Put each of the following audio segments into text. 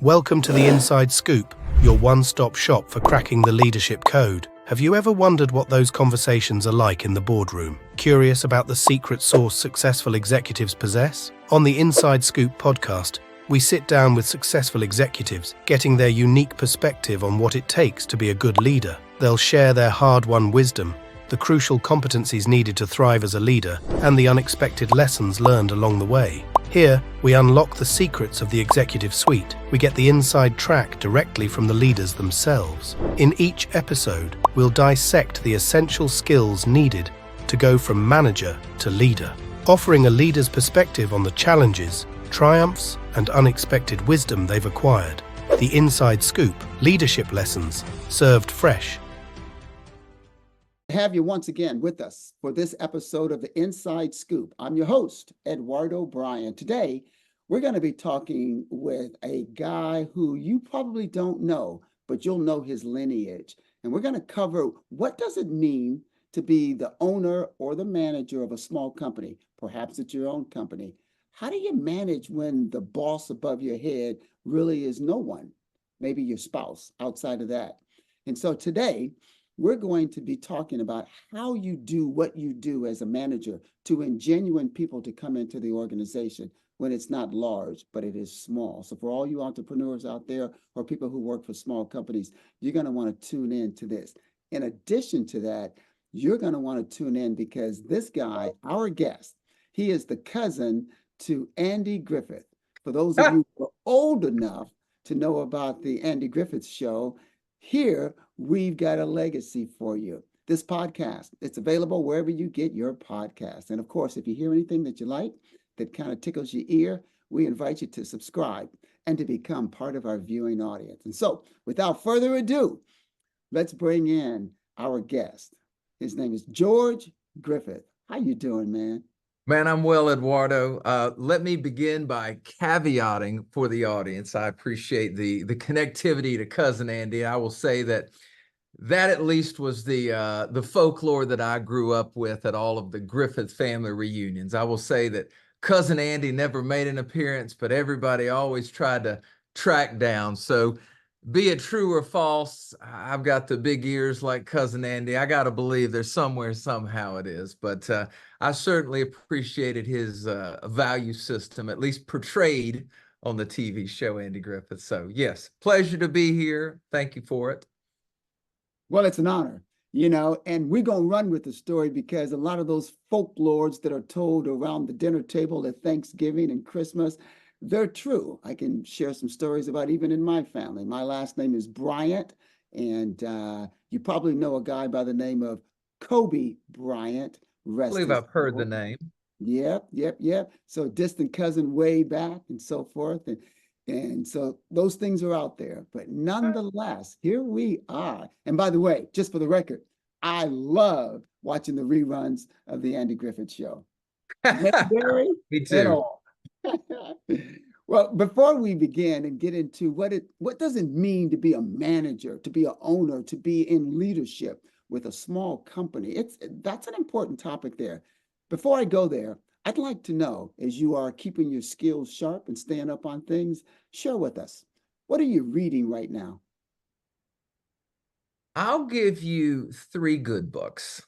Welcome to the Inside Scoop, your one-stop shop for cracking the leadership code. Have you ever wondered what those conversations are like in the boardroom? Curious about the secret sauce successful executives possess? On the Inside Scoop podcast, we sit down with successful executives, getting their unique perspective on what it takes to be a good leader. They'll share their hard-won wisdom, the crucial competencies needed to thrive as a leader, and the unexpected lessons learned along the way. Here, we unlock the secrets of the executive suite. We get the inside track directly from the leaders themselves. In each episode, we'll dissect the essential skills needed to go from manager to leader, offering a leader's perspective on the challenges, triumphs, and unexpected wisdom they've acquired. The Inside Scoop, leadership lessons, served fresh. Have you once again with us for this episode of the Inside Scoop. I'm your host, Eduardo Bryant. Today, we're going to be talking with a guy who you probably don't know, but you'll know his lineage. And we're going to cover what does it mean to be the owner or the manager of a small company. Perhaps it's your own company. How do you manage when the boss above your head really is no one? Maybe your spouse outside of that. And so today, we're going to be talking about how you do what you do as a manager to genuine people to come into the organization when it's not large, but it is small. So for all you entrepreneurs out there or people who work for small companies, you're going to want to tune in to this. In addition to that, you're going to want to tune in because this guy, our guest, he is the cousin to Andy Griffith. For those of you who are old enough to know about the Andy Griffith Show, here, we've got a legacy for you. This podcast, it's available wherever you get your podcast. And of course, if you hear anything that you like, that kind of tickles your ear, we invite you to subscribe and to become part of our viewing audience. And so, without further ado, let's bring in our guest. His name is George Griffith. How you doing, man? Man, I'm well, Eduardo. Let me begin by caveating for the audience. I appreciate the connectivity to Cousin Andy. I will say that at least was the folklore that I grew up with at all of the Griffith family reunions. I will say that Cousin Andy never made an appearance, but everybody always tried to track down. So be it true or false, I've got the big ears like Cousin Andy. I got to believe there's somewhere, somehow it is. But I certainly appreciated his value system, at least portrayed on the TV show Andy Griffith. So yes, pleasure to be here. Thank you for it. Well, it's an honor, and we're going to run with the story because a lot of those folklores that are told around the dinner table at Thanksgiving and Christmas, they're true. I can share some stories about even in my family. My last name is Bryant, and you probably know a guy by the name of Kobe Bryant. I believe I've heard the name. Yep. So distant cousin way back and so forth. And so those things are out there. But nonetheless, here we are. And by the way, just for the record, I love watching the reruns of the Andy Griffith Show. Legendary. Me too. Well, before we begin and get into what does it mean to be a manager, to be an owner, to be in leadership with a small company, that's an important topic there. Before I go there, I'd like to know, as you are keeping your skills sharp and staying up on things, share with us, what are you reading right now? I'll give you 3 good books.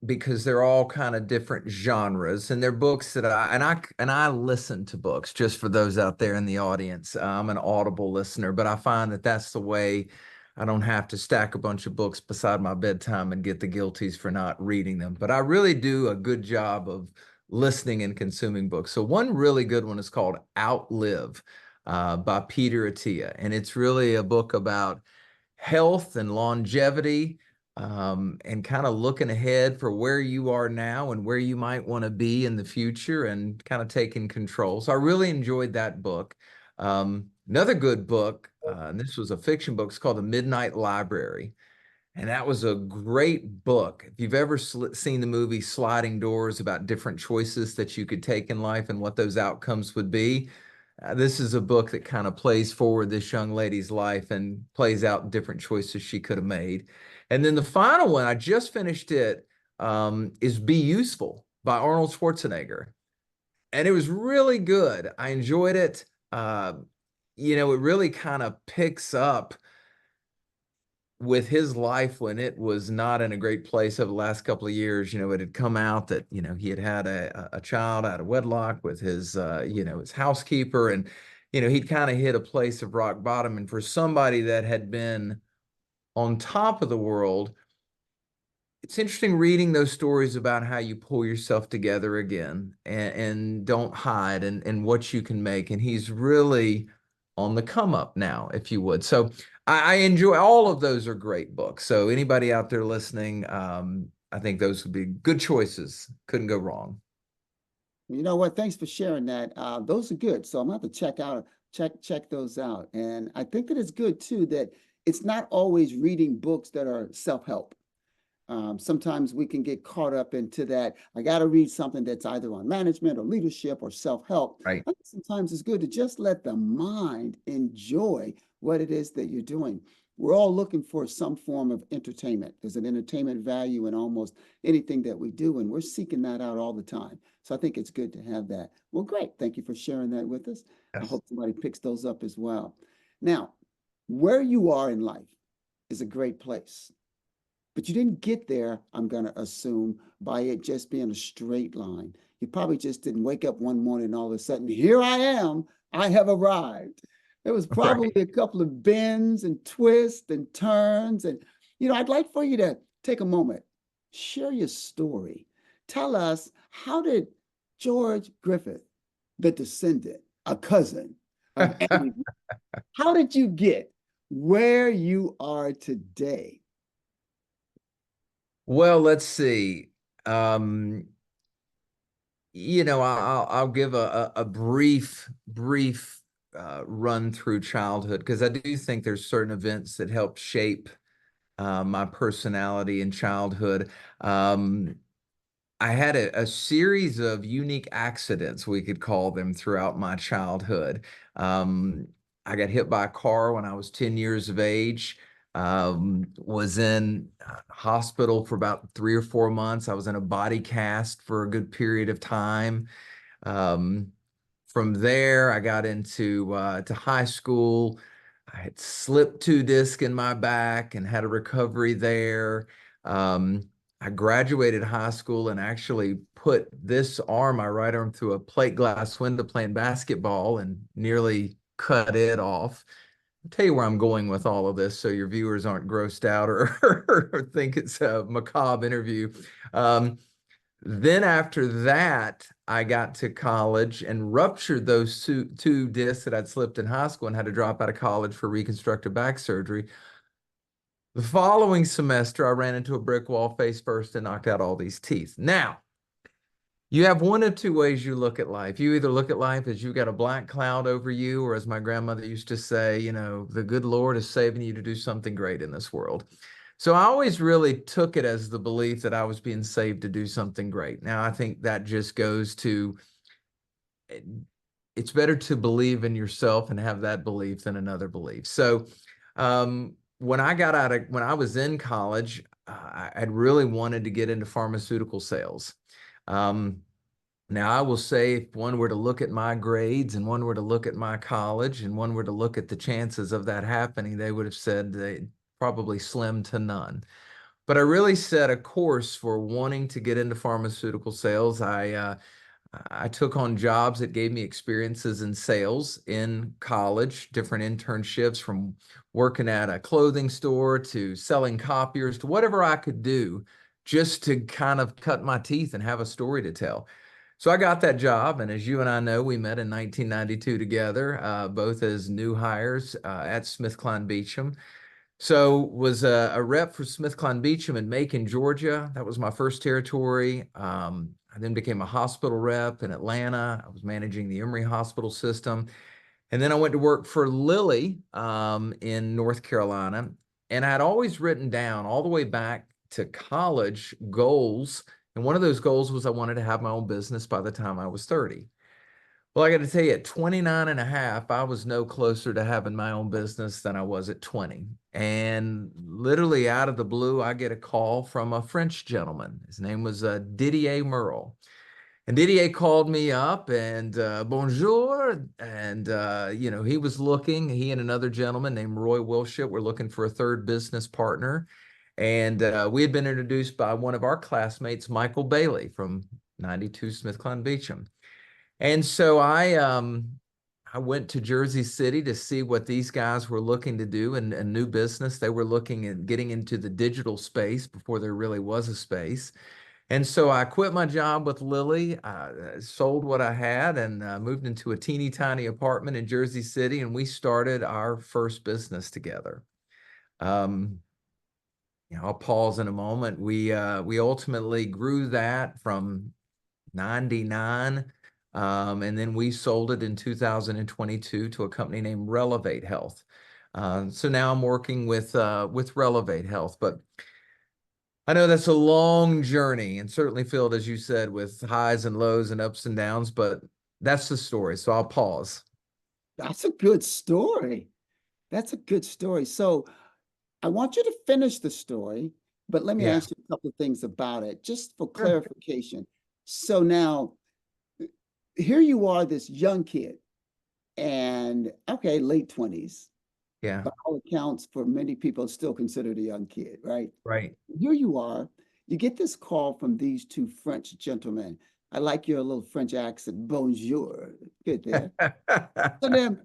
Because they're all kind of different genres, and they're books that I listen to books. Just for those out there in the audience, I'm an Audible listener, but I find that that's the way I don't have to stack a bunch of books beside my bedtime and get the guilties for not reading them. But I really do a good job of listening and consuming books. So one really good one is called Outlive by Peter Attia, and it's really a book about health and longevity. And kind of looking ahead for where you are now and where you might want to be in the future and kind of taking control. So I really enjoyed that book. Another good book, and this was a fiction book, it's called The Midnight Library. And that was a great book. If you've ever seen the movie Sliding Doors, about different choices that you could take in life and what those outcomes would be, this is a book that kind of plays forward this young lady's life and plays out different choices she could have made. And then the final one, I just finished it, is Be Useful by Arnold Schwarzenegger. And it was really good. I enjoyed it. uh, it really kind of picks up with his life when it was not in a great place over the last couple of years. It had come out that, he had had a child out of wedlock with his, his housekeeper, and, he'd kind of hit a place of rock bottom. And for somebody that had been on top of the world, it's interesting reading those stories about how you pull yourself together again and don't hide and what you can make. And he's really on the come up now, if you would. So I enjoy all of those are great books. So anybody out there listening, I think those would be good choices. Couldn't go wrong. You know what? Thanks for sharing that. Those are good. So I'm gonna have to check those out. And I think that it's good too that it's not always reading books that are self-help. Sometimes we can get caught up into that. I got to read something that's either on management or leadership or self-help. Right. Sometimes it's good to just let the mind enjoy what it is that you're doing. We're all looking for some form of entertainment. There's an entertainment value in almost anything that we do, and we're seeking that out all the time. So I think it's good to have that. Well, great. Thank you for sharing that with us. Yes. I hope somebody picks those up as well. Now, where you are in life is a great place. But you didn't get there, I'm going to assume, by it just being a straight line. You probably just didn't wake up one morning and all of a sudden, here I am, I have arrived. There was probably a couple of bends and twists and turns. And, I'd like for you to take a moment, share your story. Tell us, how did George Griffith, the descendant, a cousin of Andy, how did you get where you are today? Well, let's see. I'll give a brief run through childhood, because I do think there's certain events that help shape my personality in childhood. I had a series of unique accidents, we could call them, throughout my childhood. I got hit by a car when I was 10 years of age. Was in hospital for about 3 or 4 months. I was in a body cast for a good period of time. From there, I got into to high school. I had slipped 2 discs in my back and had a recovery there. I graduated high school and actually put this arm, my right arm, through a plate glass window playing basketball and nearly cut it off. I'll tell you where I'm going with all of this so your viewers aren't grossed out or think it's a macabre interview. Then after that, I got to college and ruptured those two discs that I'd slipped in high school and had to drop out of college for reconstructive back surgery. The following semester, I ran into a brick wall face first and knocked out all these teeth. Now, you have one of two ways you look at life. You either look at life as you got a black cloud over you, or as my grandmother used to say, the good Lord is saving you to do something great in this world. So I always really took it as the belief that I was being saved to do something great. Now, I think that just goes to, it's better to believe in yourself and have that belief than another belief. So when I was in college, I'd really wanted to get into pharmaceutical sales. Now, I will say, if one were to look at my grades and one were to look at my college and one were to look at the chances of that happening, they would have said they probably slim to none. But I really set a course for wanting to get into pharmaceutical sales. I took on jobs that gave me experiences in sales in college, different internships, from working at a clothing store to selling copiers to whatever I could do just to kind of cut my teeth and have a story to tell. So I got that job, and as you and I know, we met in 1992 together, both as new hires at SmithKline Beecham. So was a rep for SmithKline Beecham in Macon, Georgia. That was my first territory. I then became a hospital rep in Atlanta. I was managing the Emory Hospital system. And then I went to work for Lilly in North Carolina. And I had always written down all the way back to college goals. And one of those goals was I wanted to have my own business by the time I was 30. Well, I got to tell you, at 29 and a half, I was no closer to having my own business than I was at 20. And literally out of the blue, I get a call from a French gentleman. His name was Didier Merle. And Didier called me up and bonjour. And, he was looking, he and another gentleman named Roy Wilshire were looking for a third business partner. And we had been introduced by one of our classmates, Michael Bailey from 92 SmithKline Beecham. And so I went to Jersey City to see what these guys were looking to do in a new business. They were looking at getting into the digital space before there really was a space. And so I quit my job with Lily, sold what I had, and moved into a teeny tiny apartment in Jersey City, and we started our first business together. I'll pause in a moment. We ultimately grew that from 99, and then we sold it in 2022 to a company named Relevate Health. So now I'm working with Relevate Health, but I know that's a long journey and certainly filled, as you said, with highs and lows and ups and downs, but that's the story. So I'll pause. That's a good story. That's a good story. So I want you to finish the story, but let me Yeah. ask you a couple of things about it, just for Sure. clarification. So now, here you are, this young kid, and okay, late 20s. Yeah. By all accounts, for many people, still considered a young kid, right? Right. Here you are, you get this call from these two French gentlemen. I like your little French accent, bonjour. Good there. So then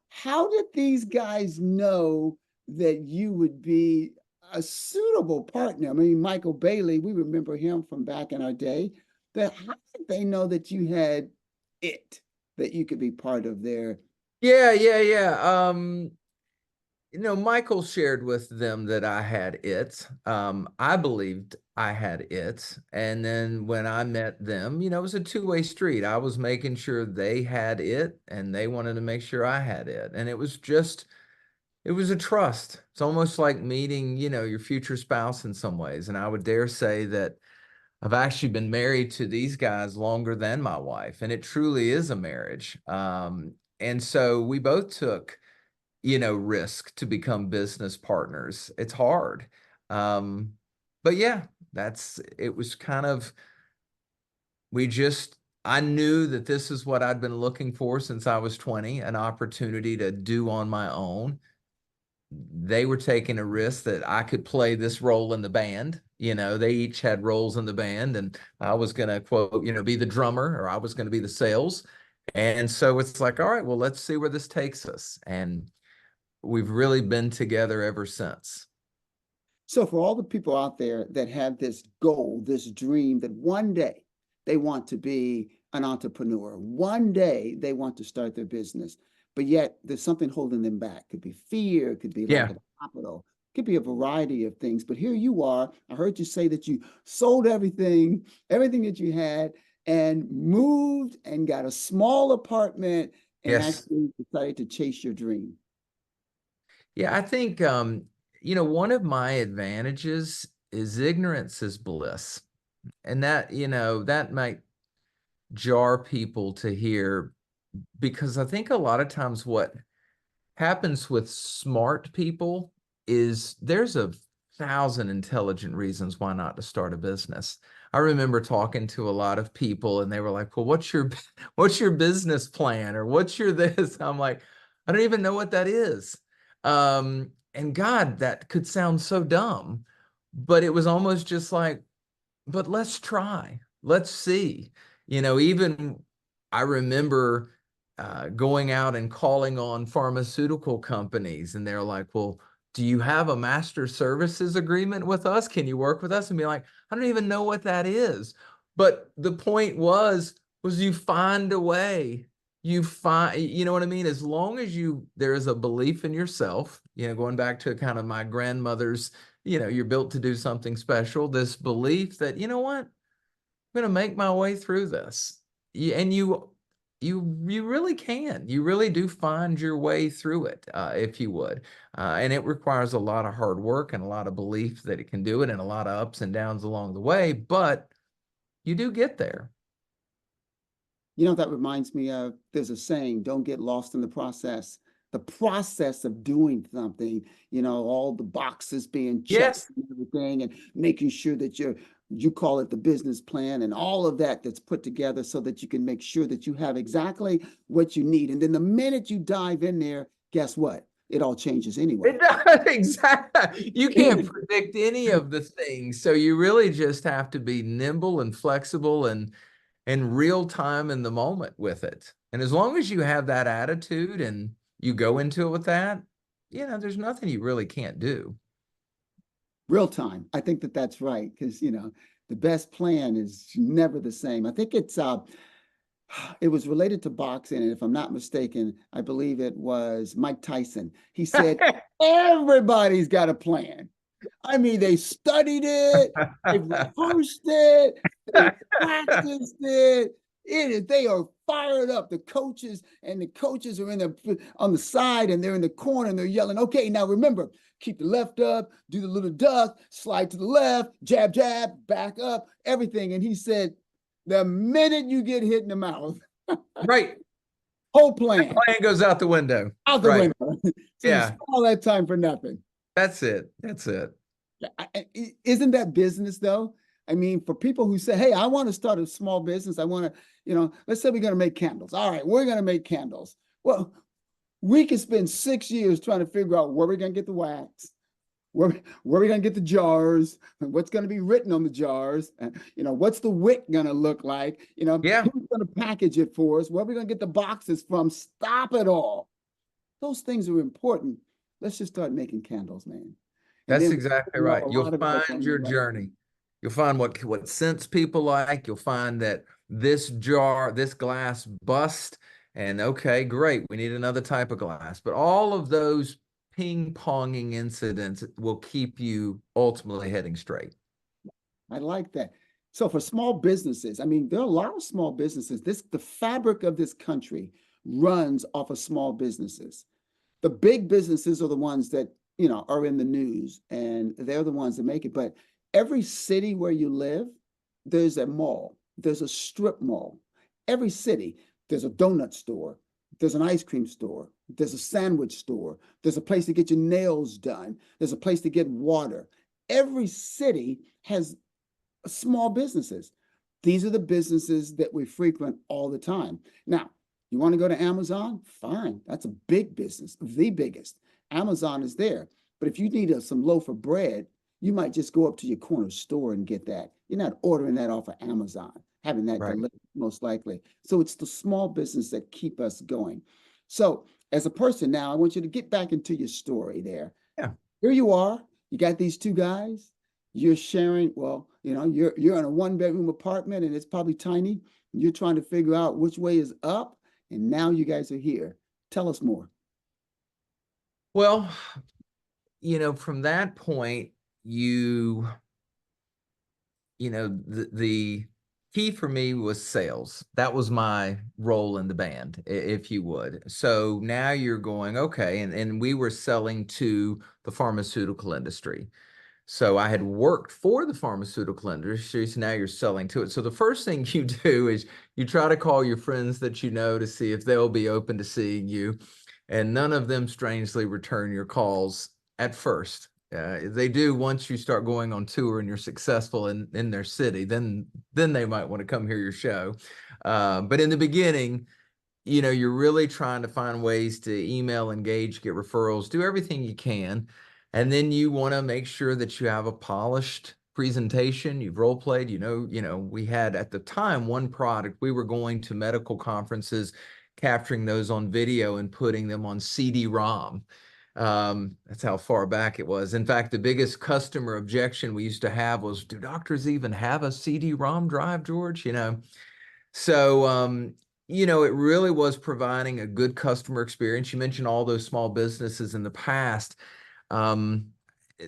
how did these guys know that you would be a suitable partner? I mean, Michael Bailey, we remember him from back in our day. But how did they know that you had it, that you could be part of their? Yeah. Michael shared with them that I had it. I believed I had it. And then when I met them, it was a two-way street. I was making sure they had it and they wanted to make sure I had it. And it was a trust. It's almost like meeting, your future spouse in some ways. And I would dare say that I've actually been married to these guys longer than my wife, and it truly is a marriage. And so we both took risk to become business partners. It's hard. But yeah, it was kind of, I knew that this is what I'd been looking for since I was 20, an opportunity to do on my own. They were taking a risk that I could play this role in the band. They each had roles in the band, and I was going to quote, be the drummer, or I was going to be the sales. And so it's like, all right, well, let's see where this takes us. And we've really been together ever since. So for all the people out there that have this goal, this dream that one day they want to be an entrepreneur, one day they want to start their business, but yet there's something holding them back. Could be fear, could be lack of capital, could be a variety of things. But here you are. I heard you say that you sold everything that you had, and moved and got a small apartment and Yes. actually decided to chase your dream. Yeah, I think, one of my advantages is ignorance is bliss. And that might jar people to hear, because I think a lot of times what happens with smart people is there's 1,000 intelligent reasons why not to start a business. I remember talking to a lot of people and they were like, well, what's your business plan, or what's your this? I'm like, I don't even know what that is. And God, that could sound so dumb, but it was almost just like, but let's try, let's see. Even I remember going out and calling on pharmaceutical companies, and they're like, well, do you have a master services agreement with us? Can you work with us? And be like, I don't even know what that is. But the point was you find a way. You know what I mean? As long as there is a belief in yourself, going back to kind of my grandmother's, you're built to do something special, this belief that, you know what, I'm going to make my way through this. And you really can. You really do find your way through it, if you would. And it requires a lot of hard work and a lot of belief that it can do it, and a lot of ups and downs along the way, but you do get there. That reminds me of, there's a saying, don't get lost in the process. The process of doing something, all the boxes being checked Yes. and everything, and making sure that you're you call it the business plan, and all of that that's put together so that you can make sure that you have exactly what you need. And then the minute you dive in there, guess what? It all changes anyway. It does, exactly. You can't predict any of the things. So you really just have to be nimble and flexible and real time in the moment with it. And as long as you have that attitude and you go into it with that, there's nothing you really can't do. Real time. I think that that's right, because the best plan is never the same. I think it was related to boxing, and if I'm not mistaken, I believe it was Mike Tyson. He said, everybody's got a plan. I mean, they studied it, they rehearsed it, they practiced it. They are fired up. The coaches are on the side, and they're in the corner, and they're yelling, okay, now remember, keep the left up, do the little duck, slide to the left, jab, jab, back up, everything. And he said, the minute you get hit in the mouth, right, whole plan goes out the window. Out the window. So yeah, you spent all that time for nothing. That's it. Isn't that business though? I mean, for people who say, hey, I want to start a small business. I want to, let's say we're going to make candles. All right, we're going to make candles. Well, we can spend 6 years trying to figure out where we're going to get the wax, where we're going to get the jars, and what's going to be written on the jars, and, what's the wick going to look like, who's going to package it for us, where we're going to get the boxes from. Stop it all. Those things are important. Let's just start making candles, man. That's exactly right. You'll find your journey. You'll find what scents people like. You'll find that this glass bust, and okay, great, we need another type of glass. But all of those ping-ponging incidents will keep you ultimately heading straight. I like that. So for small businesses, I mean, there are a lot of small businesses. The fabric of this country runs off of small businesses. The big businesses are the ones that, are in the news, and they're the ones that make it. But every city where you live, there's a mall, there's a strip mall. Every city, there's a donut store, there's an ice cream store, there's a sandwich store, there's a place to get your nails done, there's a place to get water. Every city has small businesses. These are the businesses that we frequent all the time. Now, you want to go to Amazon? Fine. That's a big business, the biggest. Amazon is there. But if you need some loaf of bread, you might just go up to your corner store and get that. You're not ordering that off of Amazon, having that delivered, most likely. So it's the small business that keep us going. So as a person now, I want you to get back into your story there. Yeah. Here you are. You got these two guys. You're sharing, you're in a 1-bedroom apartment, and it's probably tiny. You're trying to figure out which way is up. And now you guys are here. Tell us more. Well, from that point, the key for me was sales. That was my role in the band, if you would. So now you're going, okay, and we were selling to the pharmaceutical industry. So I had worked for the pharmaceutical industry, so now you're selling to it. So the first thing you do is you try to call your friends that you know to see if they'll be open to seeing you. And none of them strangely return your calls at first. They do once you start going on tour and you're successful in their city, then they might want to come hear your show. But in the beginning, you're really trying to find ways to email, engage, get referrals, do everything you can. And then you want to make sure that you have a polished presentation. You've role played, we had at the time one product. We were going to medical conferences, capturing those on video and putting them on CD-ROM. That's how far back it was. In fact, the biggest customer objection we used to have was, do doctors even have a CD-ROM drive, George? So, it really was providing a good customer experience. You mentioned all those small businesses in the past.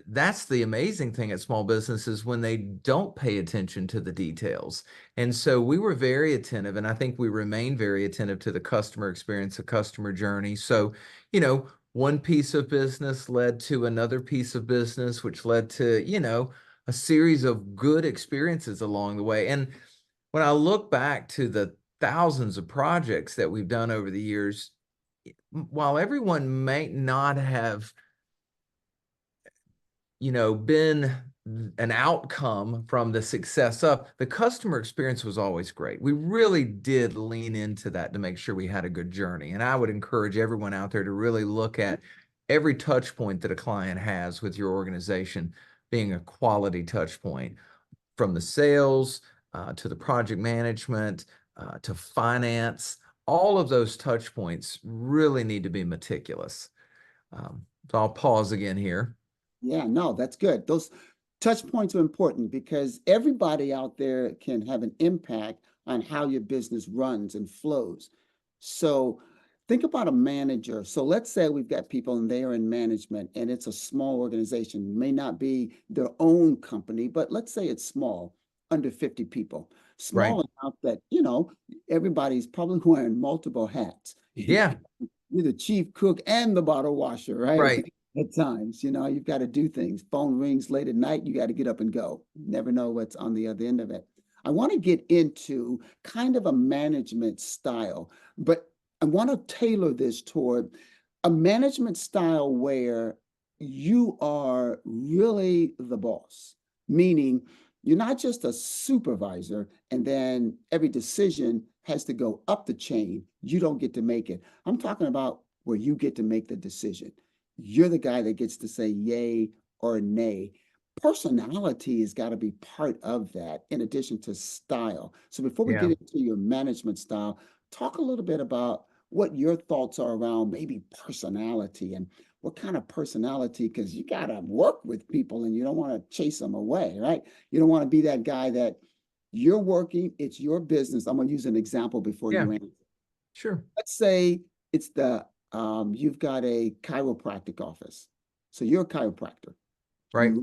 That's the amazing thing at small businesses, when they don't pay attention to the details. And so we were very attentive, and I think we remain very attentive to the customer experience, the customer journey. So, one piece of business led to another piece of business, which led to, a series of good experiences along the way. And when I look back to the thousands of projects that we've done over the years, while everyone may not have been an outcome from the success of the customer experience was always great. We really did lean into that to make sure we had a good journey. And I would encourage everyone out there to really look at every touch point that a client has with your organization being a quality touch point, from the sales to the project management to finance. All of those touch points really need to be meticulous. So I'll pause again here. Yeah, no, that's good. Those touch points are important because everybody out there can have an impact on how your business runs and flows. So think about a manager. So let's say we've got people and they are in management and it's a small organization. It may not be their own company, but let's say it's small, under 50 people. Right. Small enough that, everybody's probably wearing multiple hats. Yeah. You're the chief cook and the bottle washer, right? Right. At times, you've got to do things. Phone rings late at night, you got to get up and go. Never know what's on the other end of it. I want to get into kind of a management style, but I want to tailor this toward a management style where you are really the boss, meaning you're not just a supervisor and then every decision has to go up the chain. You don't get to make it. I'm talking about where you get to make the decision. You're the guy that gets to say yay or nay. Personality has got to be part of that in addition to style. So before we Yeah. get into your management style, talk a little bit about what your thoughts are around maybe personality and what kind of personality, because you got to work with people and you don't want to chase them away, right? You don't want to be that guy that you're working, it's your business. I'm going to use an example before Yeah. you answer. Sure. Let's say it's you've got a chiropractic office. So you're a chiropractor. Right.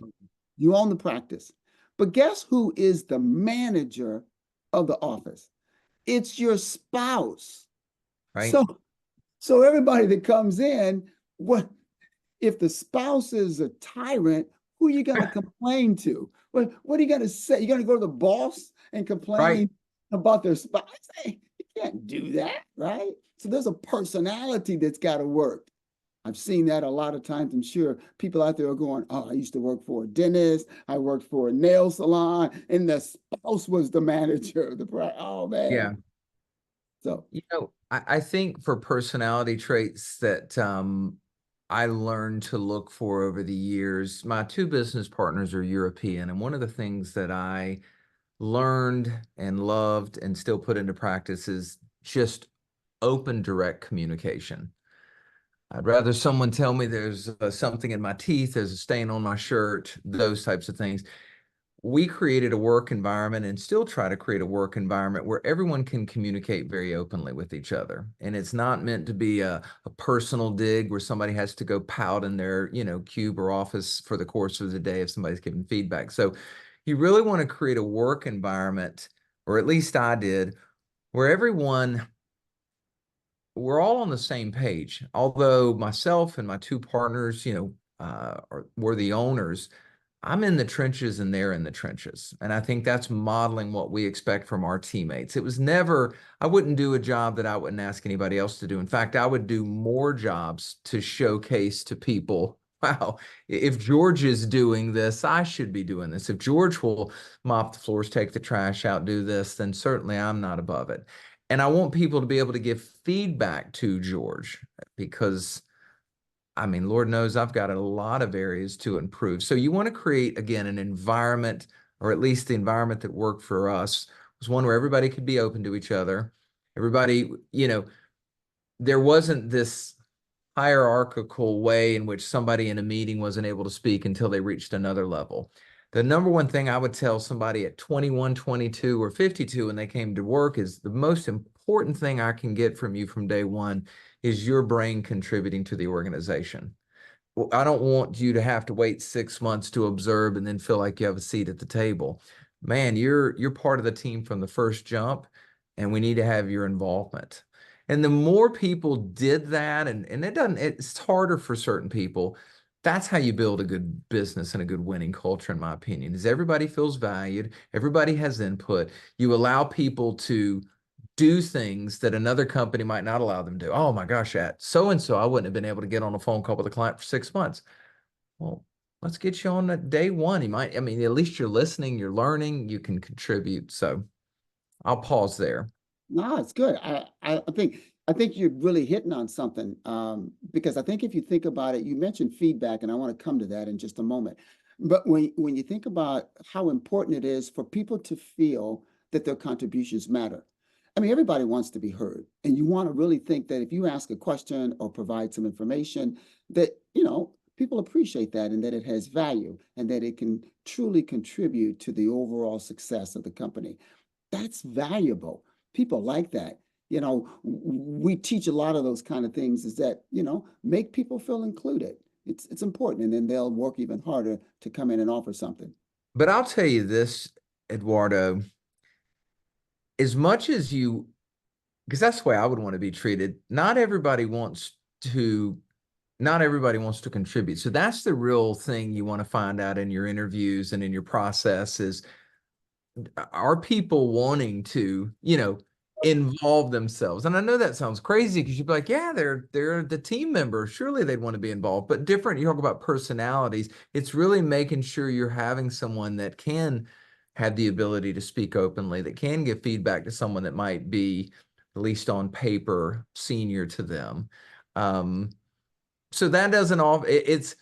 You own the practice. But guess who is the manager of the office? It's your spouse. Right. So everybody that comes in, what if the spouse is a tyrant, who are you going to complain to? What are you going to say? You're going to go to the boss and complain about their spouse? Hey, you can't do that, right? So there's a personality that's got to work. I've seen that a lot of times. I'm sure people out there are going, oh, I used to work for a dentist. I worked for a nail salon, and the spouse was the manager. Oh, man. Yeah. So, I think for personality traits that I learned to look for over the years, my two business partners are European. And one of the things that I learned and loved and still put into practice is just open, direct communication. I'd rather someone tell me there's something in my teeth, there's a stain on my shirt, those types of things. We created a work environment and still try to create a work environment where everyone can communicate very openly with each other. And it's not meant to be a personal dig where somebody has to go pout in their, cube or office for the course of the day if somebody's giving feedback. So you really want to create a work environment, or at least I did, where we're all on the same page. Although myself and my two partners, were the owners, I'm in the trenches and they're in the trenches. And I think that's modeling what we expect from our teammates. It was never, I wouldn't do a job that I wouldn't ask anybody else to do. In fact, I would do more jobs to showcase to people, wow, if George is doing this, I should be doing this. If George will mop the floors, take the trash out, do this, then certainly I'm not above it. And I want people to be able to give feedback to George because Lord knows I've got a lot of areas to improve. So you want to create, again, an environment, or at least the environment that worked for us was one where everybody could be open to each other. Everybody, there wasn't this hierarchical way in which somebody in a meeting wasn't able to speak until they reached another level. The number one thing I would tell somebody at 21, 22, or 52 when they came to work is the most important thing I can get from you from day one is your brain contributing to the organization. Well, I don't want you to have to wait 6 months to observe and then feel like you have a seat at the table. Man, you're part of the team from the first jump, and we need to have your involvement. And the more people did that, and it's harder for certain people. That's how you build a good business and a good winning culture, in my opinion, is everybody feels valued, everybody has input. You allow people to do things that another company might not allow them to do. Oh my gosh, at so-and-so, I wouldn't have been able to get on a phone call with a client for 6 months. Well, let's get you on that day one. You might, I mean, at least you're listening, you're learning, you can contribute. So I'll pause there. No, it's good. I think you're really hitting on something, because I think if you think about it, you mentioned feedback, and I want to come to that in just a moment. But when you think about how important it is for people to feel that their contributions matter, I mean, everybody wants to be heard, and you want to really think that if you ask a question or provide some information, that people appreciate that, and that it has value, and that it can truly contribute to the overall success of the company. That's valuable. People like that. We teach a lot of those kind of things, is that, make people feel included. It's important, and then they'll work even harder to come in and offer something. But I'll tell you this, Eduardo, as much as you, because that's the way I would want to be treated, to, not everybody wants to contribute. So that's the real thing you want to find out in your interviews and in your process is, are people wanting to, involve themselves? And I know that sounds crazy because you'd be like, yeah, they're the team member. Surely they'd want to be involved. But different, you talk about personalities. It's really making sure you're having someone that can have the ability to speak openly, that can give feedback to someone that might be, at least on paper, senior to them. So that doesn't all, it's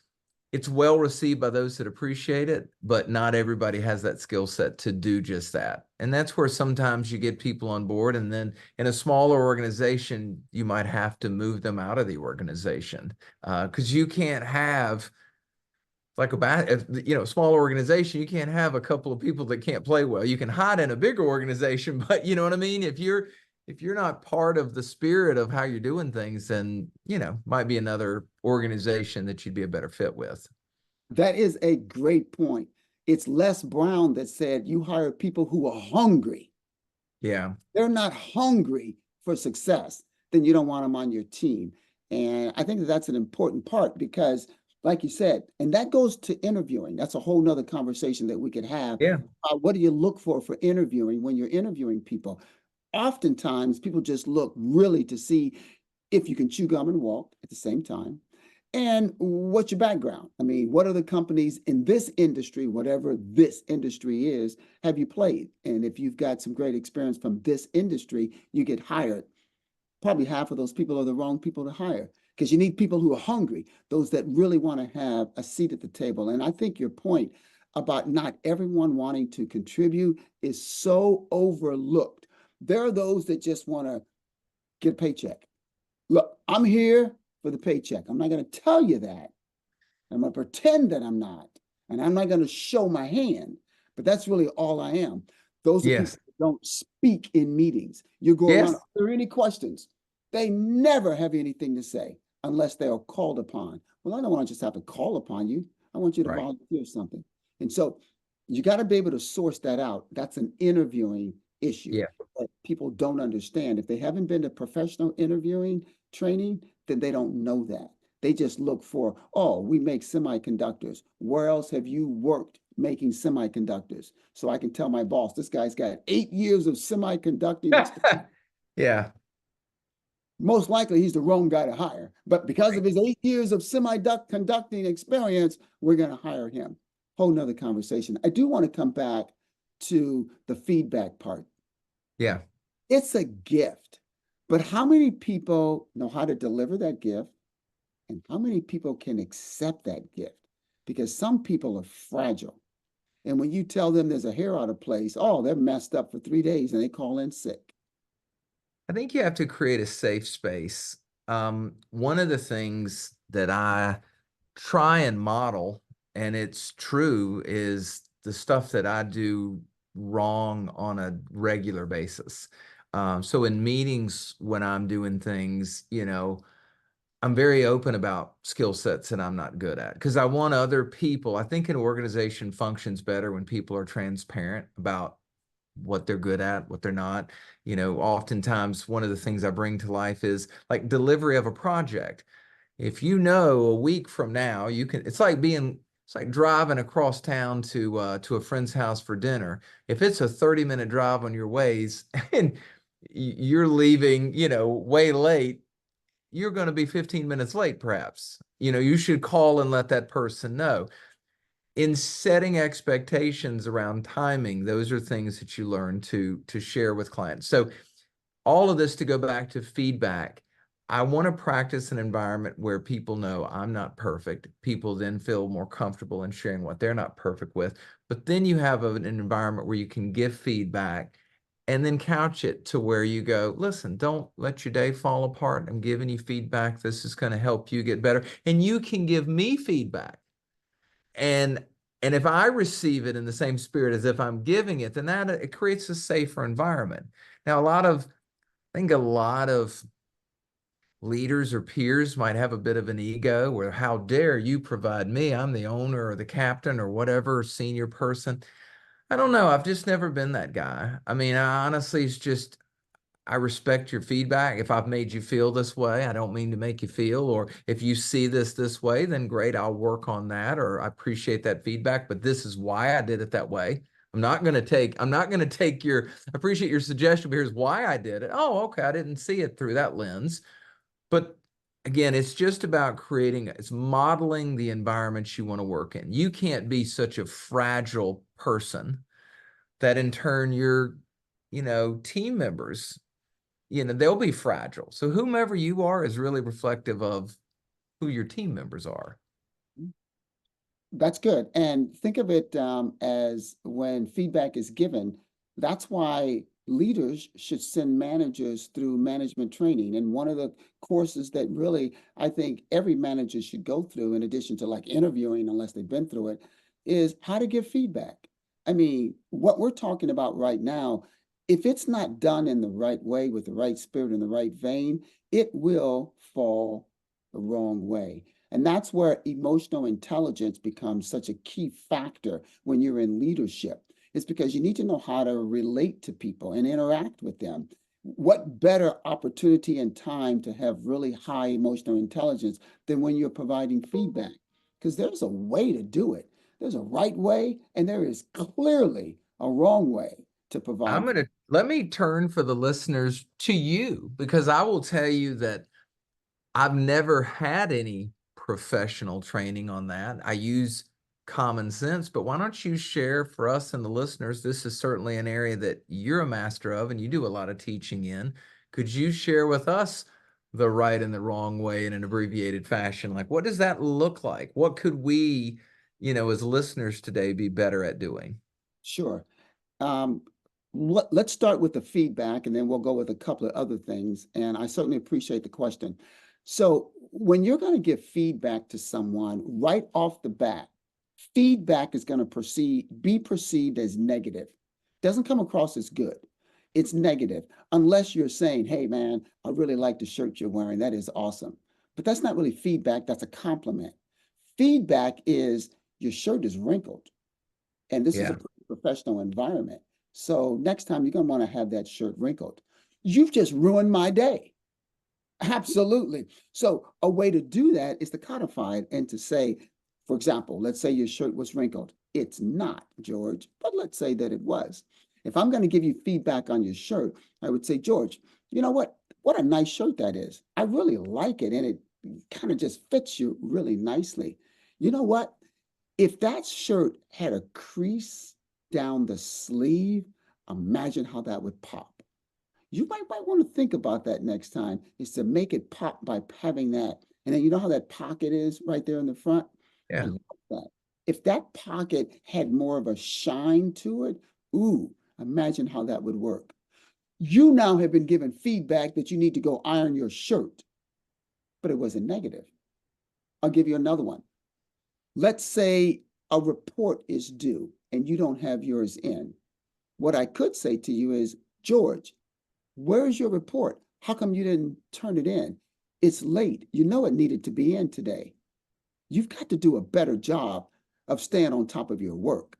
well received by those that appreciate it, but not everybody has that skill set to do just that. And that's where sometimes you get people on board, and then in a smaller organization, you might have to move them out of the organization, because you can't have, like a small organization, you can't have a couple of people that can't play well. You can hide in a bigger organization, but you know what I mean? If you're not part of the spirit of how you're doing things, then, might be another organization that you'd be a better fit with. That is a great point. It's Les Brown that said, you hire people who are hungry. Yeah. They're not hungry for success, then you don't want them on your team. And I think that's an important part, because like you said, and that goes to interviewing. That's a whole nother conversation that we could have. Yeah. What do you look for interviewing when you're interviewing people? Oftentimes people just look really to see if you can chew gum and walk at the same time. And what's your background? I mean, what other companies in this industry, whatever this industry is, have you played? And if you've got some great experience from this industry, you get hired. Probably half of those people are the wrong people to hire, because you need people who are hungry, those that really want to have a seat at the table. And I think your point about not everyone wanting to contribute is so overlooked. There are those that just want to get a paycheck. Look, I'm here for the paycheck. I'm not going to tell you that. I'm going to pretend that I'm not. And I'm not going to show my hand. But that's really all I am. Those are people that don't speak in meetings. You go around, are there any questions? They never have anything to say unless they are called upon. Well, I don't want to just have to call upon you. I want you to volunteer something. And so you got to be able to source that out. That's an interviewing issue that people don't understand. If they haven't been to professional interviewing training, then they don't know that. They just look for, oh, we make semiconductors. Where else have you worked making semiconductors? So I can tell my boss, this guy's got 8 years of semiconducting experience. Yeah. Most likely he's the wrong guy to hire. But because of his 8 years of semiconducting experience, we're going to hire him. Whole nother conversation. I do want to come back to the feedback part. Yeah. It's a gift. But how many people know how to deliver that gift? And how many people can accept that gift? Because some people are fragile. And when you tell them there's a hair out of place, oh, they're messed up for 3 days and they call in sick. I think you have to create a safe space. One of the things that I try and model, and it's true, is the stuff that I do wrong on a regular basis. So in meetings, when I'm doing things, I'm very open about skill sets that I'm not good at, because I want other people. I think an organization functions better when people are transparent about what they're good at, what they're not. Oftentimes one of the things I bring to life is like delivery of a project. If a week from now, it's like driving across town to a friend's house for dinner. If it's a 30-minute drive on your ways and you're leaving, way late, you're going to be 15 minutes late, perhaps. You should call and let that person know. in setting expectations around timing, those are things that you learn to share with clients. So all of this to go back to feedback. I want to practice an environment where people know I'm not perfect. People then feel more comfortable in sharing what they're not perfect with. But then you have an environment where you can give feedback and then couch it to where you go, listen, don't let your day fall apart. I'm giving you feedback. This is going to help you get better. And you can give me feedback. And if I receive it in the same spirit as if I'm giving it, then that it creates a safer environment. Now, I think a lot of leaders or peers might have a bit of an ego where how dare you provide me? I'm the owner or the captain or whatever senior person. I don't know. I've just never been that guy. I mean, honestly, it's just I respect your feedback. If I've made you feel this way, I don't mean to make you feel, or if you see this way, then great, I'll work on that, or I appreciate that feedback, but this is why I did it that way. I'm not going to take I appreciate your suggestion, but here's why I did it. Oh, okay. I didn't see it through that lens. But again, it's just about it's modeling the environment you want to work in. You can't be such a fragile person that in turn your, team members, they'll be fragile. So whomever you are is really reflective of who your team members are. That's good. And think of it as when feedback is given, that's why leaders should send managers through management training. And one of the courses that really I think every manager should go through, in addition to like interviewing, unless they've been through it, is how to give feedback. I mean, what we're talking about right now, if it's not done in the right way, with the right spirit and the right vein, it will fall the wrong way. And that's where emotional intelligence becomes such a key factor when you're in leadership. It's because you need to know how to relate to people and interact with them. What better opportunity and time to have really high emotional intelligence than when you're providing feedback? Because there's a way to do it. There's a right way, and there is clearly a wrong way to provide. Let me turn for the listeners to you, because I will tell you that I've never had any professional training on that. I use common sense, but why don't you share for us and the listeners? This is certainly an area that you're a master of and you do a lot of teaching in. Could you share with us the right and the wrong way in an abbreviated fashion? Like, what does that look like? What could we, as listeners today, be better at doing? Sure. Um, let's start with the feedback, and then we'll go with a couple of other things. And I certainly appreciate the question. So when you're going to give feedback to someone right off the bat, feedback is going to be perceived as negative. Doesn't come across as good. It's negative, unless you're saying, hey, man, I really like the shirt you're wearing. That is awesome. But that's not really feedback. That's a compliment. Feedback is your shirt is wrinkled. And this is a professional environment. So next time you're going to want to have that shirt wrinkled. You've just ruined my day. Absolutely. So a way to do that is to codify it and to say, for example, let's say your shirt was wrinkled. It's not, George, but let's say that it was. If I'm going to give you feedback on your shirt, I would say, George, you know what? What a nice shirt that is. I really like it, and it kind of just fits you really nicely. You know what? If that shirt had a crease down the sleeve, imagine how that would pop. You might want to think about that next time, is to make it pop by having that. And then you know how that pocket is right there in the front? Yeah. I love that. If that pocket had more of a shine to it, ooh, imagine how that would work. You now have been given feedback that you need to go iron your shirt, but it wasn't negative. I'll give you another one. Let's say a report is due and you don't have yours in. What I could say to you is, George, where's your report? How come you didn't turn it in? It's late. You know it needed to be in today. You've got to do a better job of staying on top of your work.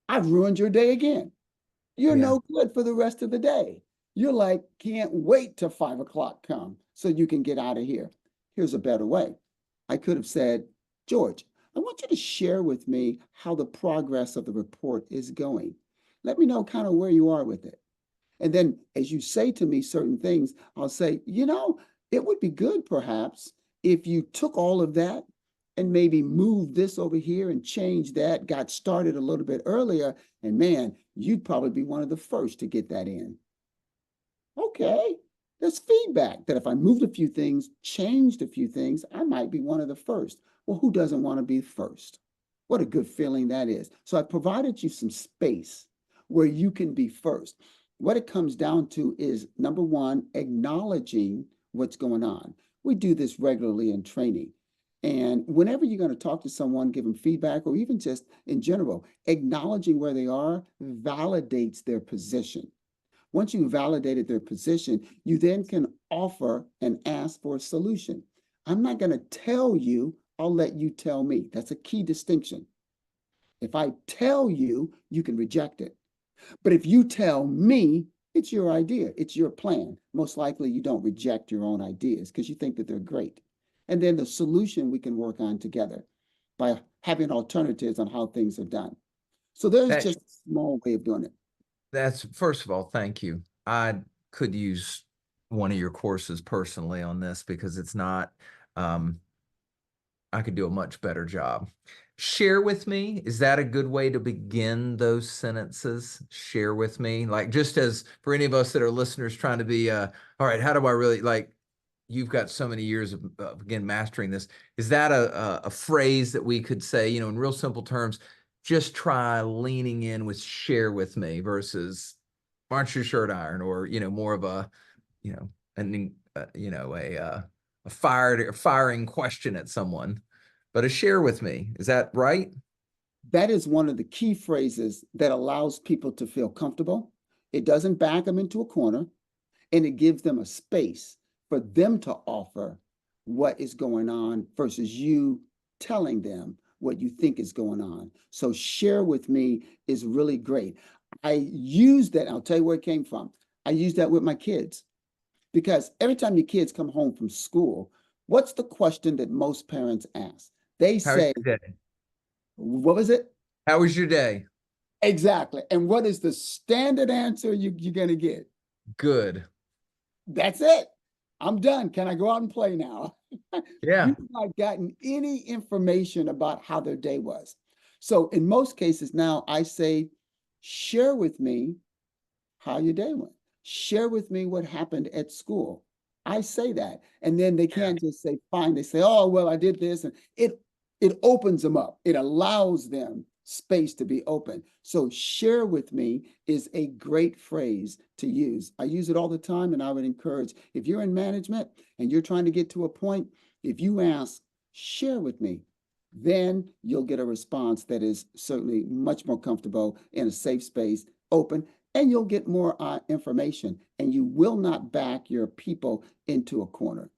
I've ruined your day again. You're no good for the rest of the day. You're like, can't wait till 5 o'clock come so you can get out of here. Here's a better way. I could have said, George, I want you to share with me how the progress of the report is going. Let me know kind of where you are with it. And then as you say to me certain things, I'll say, it would be good perhaps if you took all of that and maybe move this over here and change that, got started a little bit earlier, and man, you'd probably be one of the first to get that in. Okay, there's feedback that if I moved a few things, changed a few things, I might be one of the first. Well, who doesn't want to be first? What a good feeling that is. So I provided you some space where you can be first. What it comes down to is, number one, acknowledging what's going on. We do this regularly in training. And whenever you're going to talk to someone, give them feedback, or even just in general, acknowledging where they are validates their position. Once you validated their position, you then can offer and ask for a solution. I'm not going to tell you, I'll let you tell me. That's a key distinction. If I tell you, you can reject it. But if you tell me, it's your idea, it's your plan. Most likely you don't reject your own ideas because you think that they're great. And then the solution we can work on together by having alternatives on how things are done. So there's just a small way of doing it. That's, first of all, thank you. I could use one of your courses personally on this because it's not, I could do a much better job. Share with me. Is that a good way to begin those sentences? Share with me. Like, just as for any of us that are listeners trying to be, all right, how do I really, like, you've got so many years of, again, mastering this. Is that a phrase that we could say, you know, in real simple terms, just try leaning in with share with me versus aren't your shirt iron, or, you know, more of a, you know, a firing question at someone, but a share with me. Is that right? That is one of the key phrases that allows people to feel comfortable. It doesn't back them into a corner, and it gives them a space for them to offer what is going on versus you telling them what you think is going on. So share with me is really great. I use that. I'll tell you where it came from. I use that with my kids because every time your kids come home from school, what's the question that most parents ask? They say, what was it? How was your day? Exactly. And what is the standard answer you're going to get? Good. That's it. I'm done. Can I go out and play now? Yeah. You've not gotten any information about how their day was. So in most cases now, I say, share with me how your day went. Share with me what happened at school. I say that. And then they can't just say, fine. They say, oh, well, I did this. And it opens them up. It allows them space to be open. So share with me is a great phrase to use. I use it all the time, and I would encourage, if you're in management and you're trying to get to a point, if you ask, share with me, then you'll get a response that is certainly much more comfortable in a safe space, open, and you'll get more information, and you will not back your people into a corner.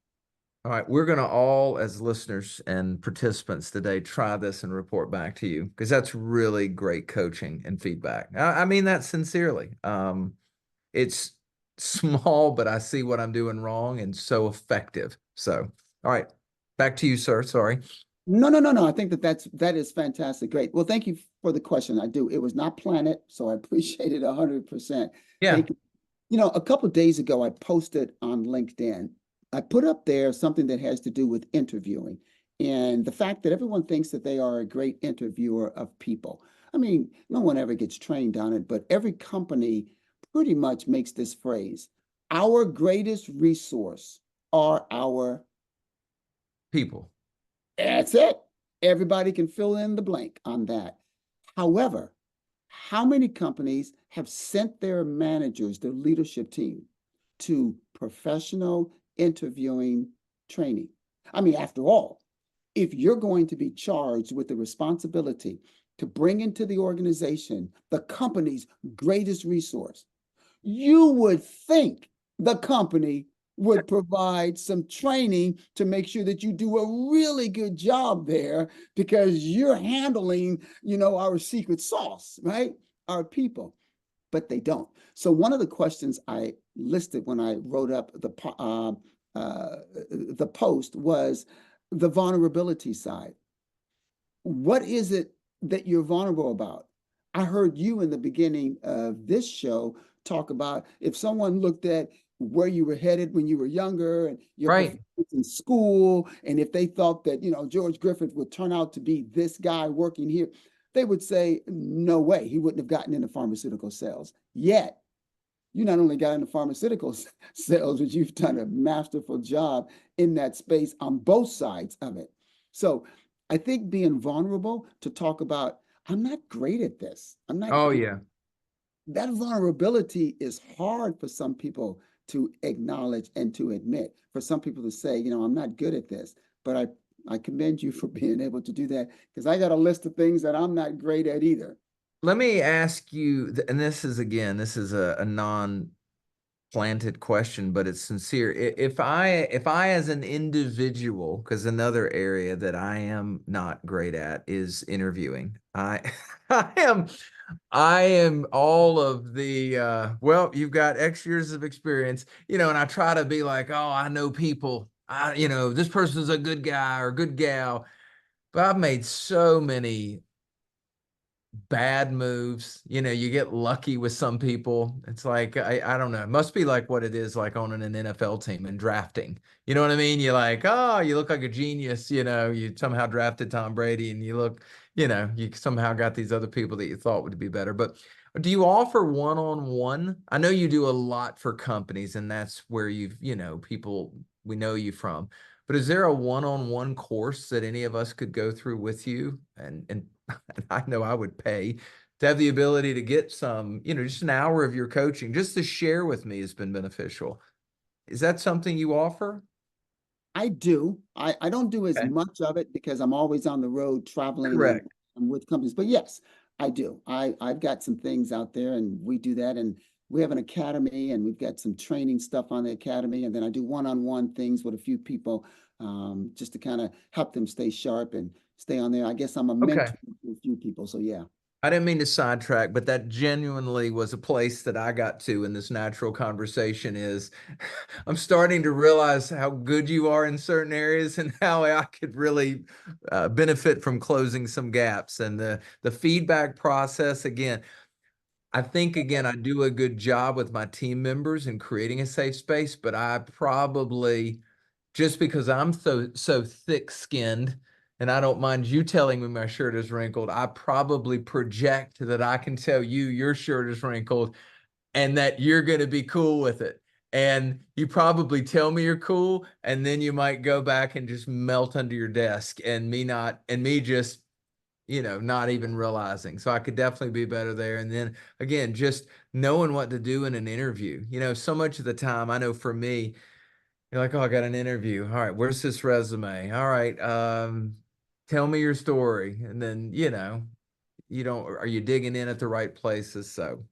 All right, we're going to all, as listeners and participants today, try this and report back to you because that's really great coaching and feedback. I mean that sincerely. It's small, but I see what I'm doing wrong and so effective. So, all right, back to you, sir. Sorry. No. I think that is fantastic. Great. Well, thank you for the question. I do. It was not planned, so I appreciate it 100%. Yeah. Thank you. You know, a couple of days ago, I posted on LinkedIn. I put up there something that has to do with interviewing and the fact that everyone thinks that they are a great interviewer of people. I mean, no one ever gets trained on it, but every company pretty much makes this phrase. Our greatest resource are our people. That's it. Everybody can fill in the blank on that. However, how many companies have sent their managers, their leadership team, to professional interviewing training? I mean, after all, if you're going to be charged with the responsibility to bring into the organization the company's greatest resource, you would think the company would provide some training to make sure that you do a really good job there because you're handling, you know, our secret sauce, right? Our people, but they don't. So one of the questions I listed when I wrote up the post was the vulnerability side. What is it that you're vulnerable about? I heard you in the beginning of this show talk about if someone looked at where you were headed when you were younger and your Right. performance in school. And if they thought that, George Griffith would turn out to be this guy working here, they would say, no way, he wouldn't have gotten into pharmaceutical sales. Yet, you not only got into pharmaceutical sales, but you've done a masterful job in that space on both sides of it. So I think being vulnerable to talk about, I'm not great at this. I'm not Oh great. yeah. That vulnerability is hard for some people to acknowledge and to admit. For some people to say, I'm not good at this, but I commend you for being able to do that, because I got a list of things that I'm not great at either. Let me ask you, and this is a non-planted question, but it's sincere. If I as an individual, because another area that I am not great at is interviewing. I am I am all of the well, you've got X years of experience, and I try to be like, oh, I know people. This person's a good guy or good gal. But I've made so many bad moves. You get lucky with some people. It's like, I don't know. It must be like what it is like on an NFL team and drafting. You know what I mean? You're like, oh, you look like a genius. You somehow drafted Tom Brady and you somehow got these other people that you thought would be better. But do you offer one-on-one? I know you do a lot for companies, and that's where people we know you from. But is there a one-on-one course that any of us could go through with you? And I know I would pay to have the ability to get some, just an hour of your coaching just to share with me has been beneficial. Is that something you offer? I do. I don't do as Okay. much of it because I'm always on the road traveling and Correct. I'm with companies. But yes, I do. I've got some things out there and we do that. And we have an academy and we've got some training stuff on the academy. And then I do one-on-one things with a few people, just to kind of help them stay sharp and stay on there. I guess I'm a Okay. mentor to a few people. So yeah. I didn't mean to sidetrack, but that genuinely was a place that I got to in this natural conversation is I'm starting to realize how good you are in certain areas and how I could really benefit from closing some gaps. And the feedback process, again, I think, again, I do a good job with my team members in creating a safe space, but I probably, just because I'm so thick-skinned, and I don't mind you telling me my shirt is wrinkled, I probably project that I can tell you your shirt is wrinkled and that you're going to be cool with it. And you probably tell me you're cool, and then you might go back and just melt under your desk and me just not even realizing. So I could definitely be better there. And then again, just knowing what to do in an interview. So much of the time, I know for me, you're like, oh, I got an interview. All right, where's this resume? All right, tell me your story. And then, are you digging in at the right places? So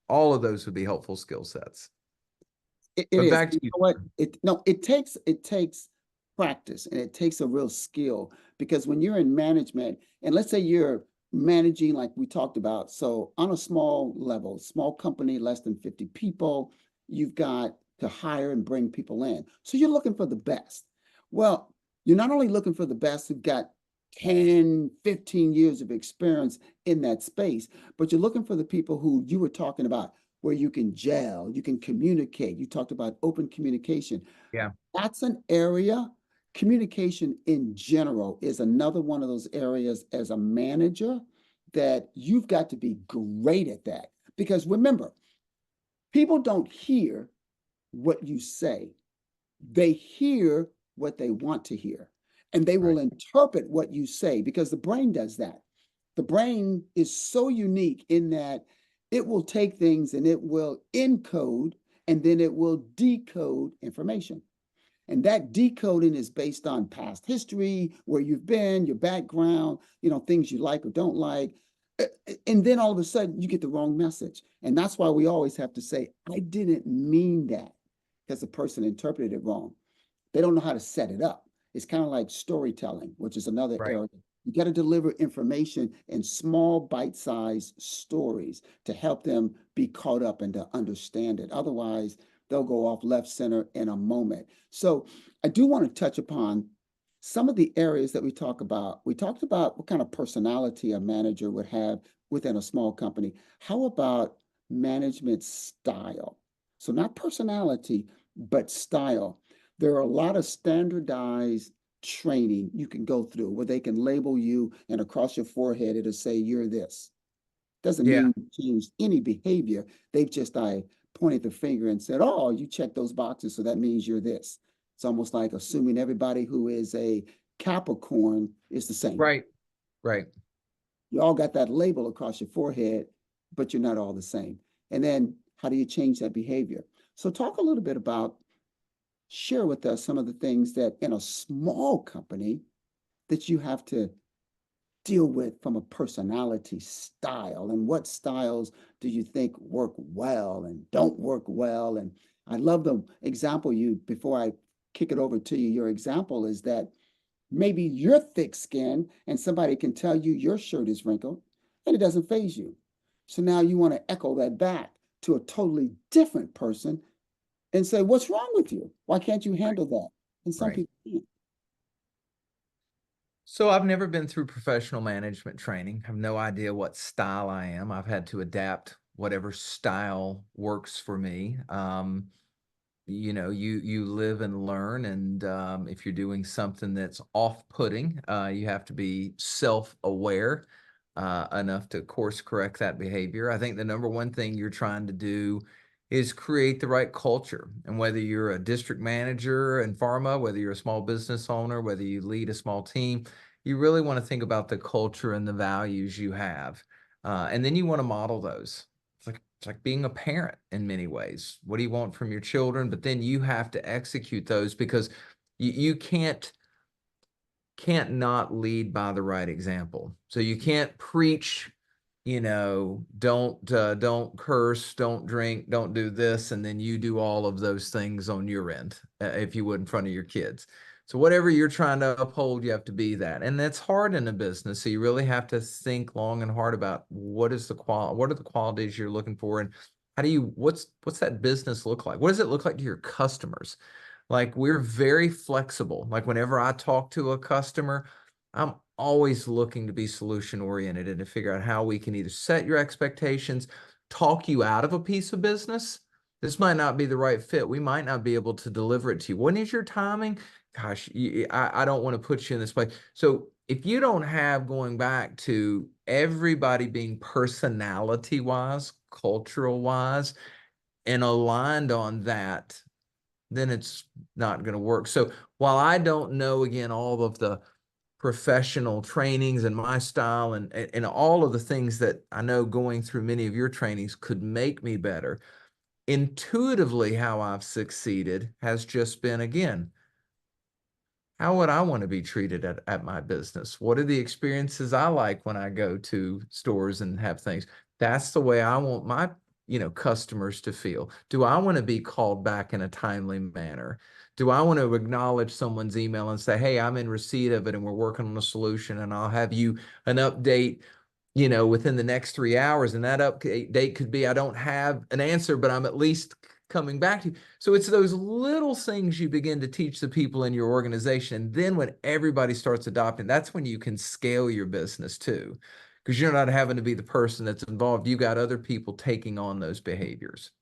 all of those would be helpful skill sets. It But is. back to You you. know what? It takes practice and it takes a real skill, because when you're in management, and let's say you're managing like we talked about, so on a small level, small company, less than 50 people, you've got to hire and bring people in. So you're looking for the best. Well, you're not only looking for the best who've got 10, 15 years of experience in that space, but you're looking for the people who you were talking about, where you can gel, you can communicate. You talked about open communication. Yeah. That's an area. Communication in general is another one of those areas as a manager that you've got to be great at that. Because remember, people don't hear what you say, they hear what they want to hear, and they will Right. interpret what you say, because the brain does that. The brain is so unique in that it will take things and it will encode and then it will decode information. And that decoding is based on past history, where you've been, your background, things you like or don't like. And then all of a sudden you get the wrong message. And that's why we always have to say, I didn't mean that, because the person interpreted it wrong. They don't know how to set it up. It's kind of like storytelling, which is another Right. area. You got to deliver information in small bite-sized stories to help them be caught up and to understand it. Otherwise, they'll go off left center in a moment. So I do want to touch upon some of the areas that we talk about. We talked about what kind of personality a manager would have within a small company. How about management style? So not personality, but style. There are a lot of standardized training you can go through where they can label you, and across your forehead it'll say you're this. Doesn't Yeah. mean you change any behavior. They've just pointed the finger and said, oh, you check those boxes, so that means you're this. It's almost like assuming everybody who is a Capricorn is the same. Right. Right. You all got that label across your forehead, but you're not all the same. And then how do you change that behavior? So talk a little bit about, share with us some of the things that in a small company that you have to deal with from a personality style, and what styles do you think work well and don't work well. And I love the example before I kick it over to you, your example is that maybe you're thick skinned and somebody can tell you your shirt is wrinkled and it doesn't faze you. So now you want to echo that back to a totally different person and say, what's wrong with you? Why can't you handle that? And some people can't. So I've never been through professional management training. I have no idea what style I am. I've had to adapt whatever style works for me. You live and learn, and if you're doing something that's off-putting, you have to be self-aware enough to course correct that behavior. I think the number one thing you're trying to do is create the right culture. And whether you're a district manager in pharma, whether you're a small business owner, whether you lead a small team, you really want to think about the culture and the values you have. And then you want to model those. It's like being a parent in many ways. What do you want from your children? But then you have to execute those, because you can't not lead by the right example. So you can't preach, don't curse, don't drink, don't do this, and then you do all of those things on your end, if you would, in front of your kids. So whatever you're trying to uphold, you have to be that. And that's hard in a business. So you really have to think long and hard about what are the qualities you're looking for, and what's that business look like? What does it look like to your customers? Like, we're very flexible. Like, whenever I talk to a customer, I'm always looking to be solution oriented and to figure out how we can either set your expectations, talk you out of a piece of business. This might not be the right fit. We might not be able to deliver it to you. When is your timing? Gosh, I don't want to put you in this place. So if you don't have, going back to everybody being personality wise, cultural wise, and aligned on that, then it's not going to work. So while I don't know, again, all of the professional trainings and my style and all of the things that I know going through many of your trainings could make me better, intuitively how I've succeeded has just been, again, how would I want to be treated at my business? What are the experiences I like when I go to stores and have things? That's the way I want my customers to feel. Do I want to be called back in a timely manner? Do I want to acknowledge someone's email and say, hey, I'm in receipt of it and we're working on a solution, and I'll have you an update, within the next 3 hours. And that update could be, I don't have an answer, but I'm at least coming back to you. So it's those little things you begin to teach the people in your organization. And then when everybody starts adopting, that's when you can scale your business too, because you're not having to be the person that's involved. You got other people taking on those behaviors.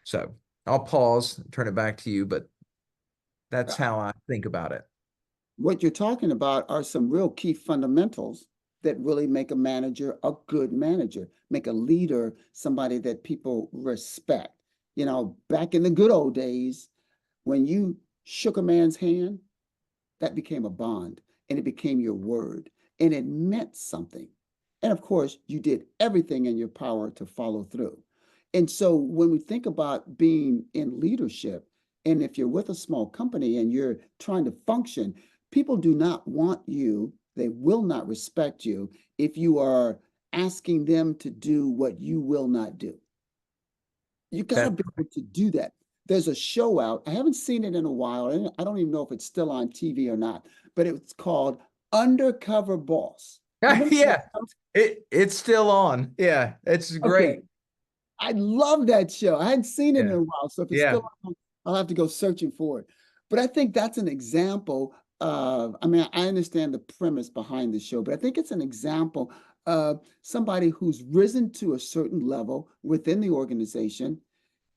So I'll pause, turn it back to you, but that's how I think about it. What you're talking about are some real key fundamentals that really make a manager a good manager, make a leader somebody that people respect. Back in the good old days, when you shook a man's hand, that became a bond, and it became your word, and it meant something. And of course, you did everything in your power to follow through. And so when we think about being in leadership, and if you're with a small company and you're trying to function, people do not want you, they will not respect you if you are asking them to do what you will not do. You got to be able to do that. There's a show out. I haven't seen it in a while. And I don't even know if it's still on TV or not, but it's called Undercover Boss. Yeah, it's still on. Yeah, it's great. Okay. I love that show. I hadn't seen it in a while. So if it's still on, I'll have to go searching for it. But I think that's an example of, I understand the premise behind the show, but I think it's an example of somebody who's risen to a certain level within the organization,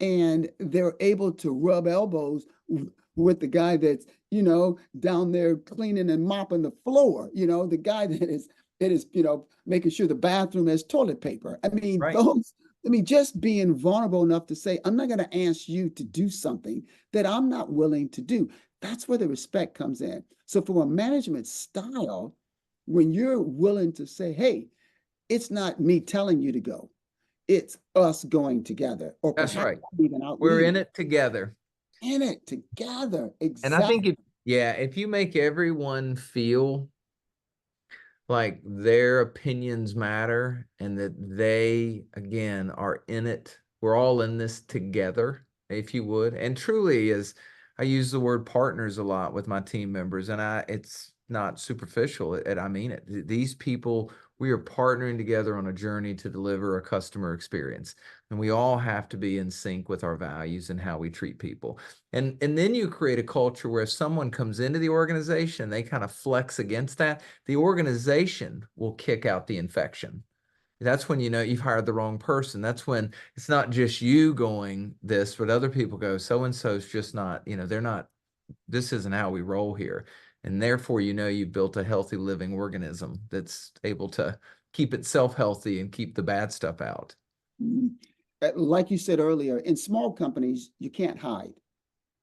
and they're able to rub elbows with the guy that's, down there cleaning and mopping the floor, the guy that is making sure the bathroom has toilet paper. Right. Just being vulnerable enough to say, I'm not going to ask you to do something that I'm not willing to do. That's where the respect comes in. So from a management style, when you're willing to say, hey, it's not me telling you to go, it's us going together, or That's perhaps right. even out We're in leading it together. in it together. And I think Exactly. if you make everyone feel like their opinions matter and that they, again, are in it, we're all in this together, if you would. And truly, is I use the word partners a lot with my team members, and it's not superficial. I mean it. These people, we are partnering together on a journey to deliver a customer experience. And we all have to be in sync with our values and how we treat people. And then you create a culture where if someone comes into the organization, they kind of flex against that, the organization will kick out the infection. That's when you know you've hired the wrong person. That's when it's not just you going this, but other people go, so-and-so's just not, they're not, this isn't how we roll here. And therefore, you've built a healthy living organism that's able to keep itself healthy and keep the bad stuff out. Like you said earlier, in small companies, you can't hide.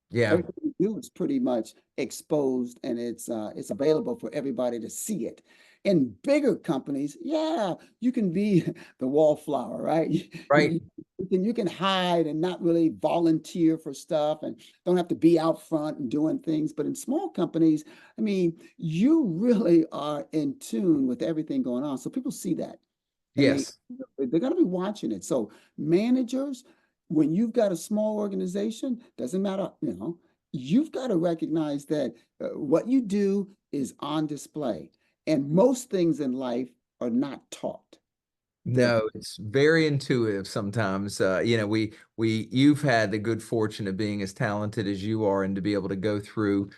Yeah. Everything you do is pretty much exposed, and it's available for everybody to see it. In bigger companies, yeah, you can be the wallflower, right? Right. You can hide and not really volunteer for stuff and don't have to be out front and doing things. But in small companies, you really are in tune with everything going on. So people see that, and Yes. they're going to be watching it. So managers, when you've got a small organization, doesn't matter, you've got to recognize that what you do is on display. And most things in life are not taught. No, it's very intuitive sometimes. You've had the good fortune of being as talented as you are and to be able to go through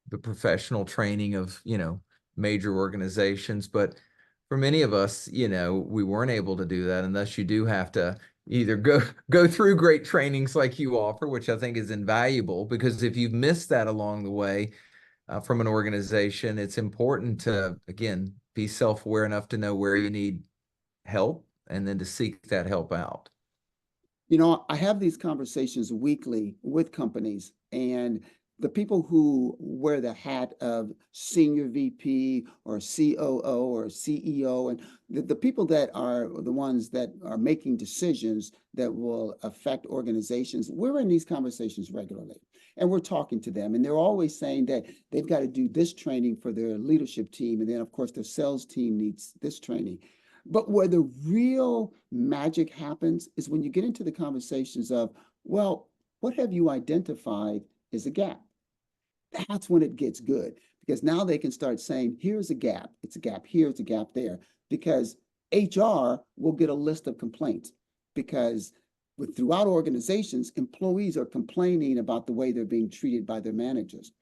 the professional training of, major organizations. But for many of us, we weren't able to do that. And thus you do have to either go through great trainings like you offer, which I think is invaluable, because if you've missed that along the way from an organization, it's important to, again, be self-aware enough to know where you need help and then to seek that help out. I have these conversations weekly with companies, and the people who wear the hat of senior VP or COO or CEO, and the people that are the ones that are making decisions that will affect organizations, we're in these conversations regularly. And we're talking to them, and they're always saying that they've got to do this training for their leadership team. And then, of course, their sales team needs this training. But where the real magic happens is when you get into the conversations of, well, what have you identified as a gap? That's when it gets good, because now they can start saying, here's a gap. It's a gap here, it's a gap there, because HR will get a list of complaints, because throughout organizations, employees are complaining about the way they're being treated by their managers.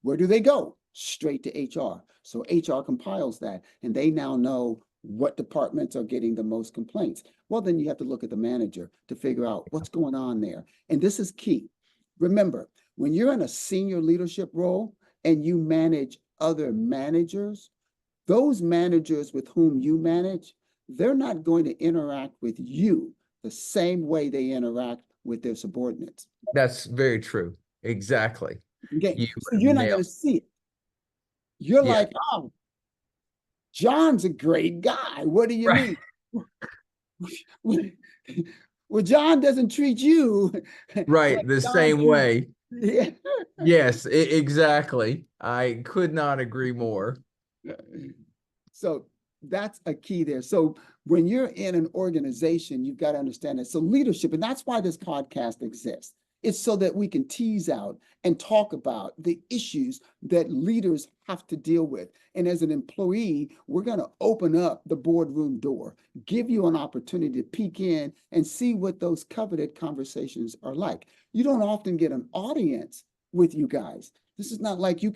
Where do they go? Straight to HR. So HR compiles that, and they now know what departments are getting the most complaints. Well, then you have to look at the manager to figure out what's going on there. And this is key. Remember, when you're in a senior leadership role and you manage other managers, those managers with whom you manage, they're not going to interact with you the same way they interact with their subordinates. That's very true. Exactly. Okay, You so you're not going to see it. You're like, oh, John's a great guy. What do you right. mean? Well, John doesn't treat you Right. like The John same treats. way. Yeah. Yes, exactly. I could not agree more. So that's a key there. So when you're in an organization, you've got to understand that. So leadership, and that's why this podcast exists. It's so that we can tease out and talk about the issues that leaders have to deal with. And as an employee, we're going to open up the boardroom door, give you an opportunity to peek in and see what those coveted conversations are like. You don't often get an audience with you guys. This is not like you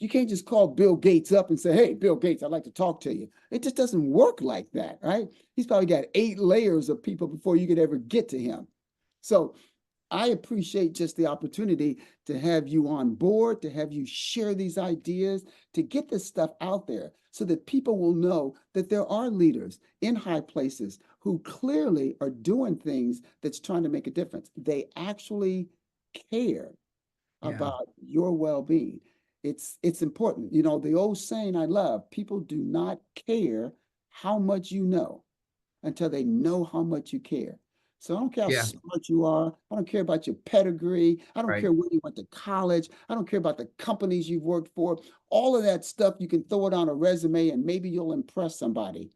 can't just call Bill Gates up and say, hey, Bill Gates, I'd like to talk to you. It just doesn't work like that, right? He's probably got 8 layers of people before you could ever get to him. So I appreciate just the opportunity to have you on board, to have you share these ideas, to get this stuff out there so that people will know that there are leaders in high places who clearly are doing things that's trying to make a difference. They actually care Yeah. about your well-being. It's important. You know, the old saying I love, people do not care how much you know until they know how much you care. So I don't care how Yeah. smart you are. I don't care about your pedigree. I don't Right. care where you went to college. I don't care about the companies you've worked for. All of that stuff, you can throw it on a resume and maybe you'll impress somebody.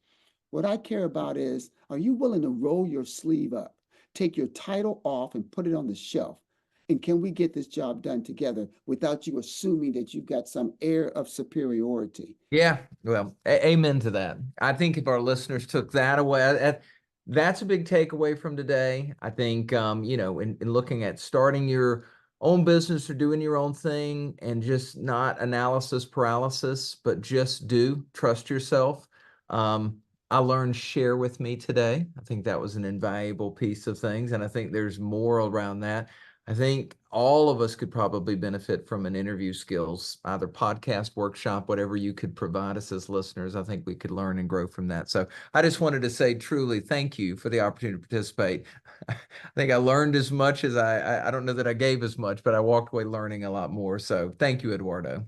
What I care about is, are you willing to roll your sleeve up, take your title off and put it on the shelf? And can we get this job done together without you assuming that you've got some air of superiority? Yeah, well, amen to that. I think if our listeners took that away, that's a big takeaway from today. I think, in looking at starting your own business or doing your own thing and just not analysis paralysis, but just trust yourself. I learned share with me today. I think that was an invaluable piece of things. And I think there's more around that. I think all of us could probably benefit from an interview skills, either podcast, workshop, whatever you could provide us as listeners. I think we could learn and grow from that. So I just wanted to say truly thank you for the opportunity to participate. I think I learned as much as I don't know that I gave as much, but I walked away learning a lot more. So thank you, Eduardo.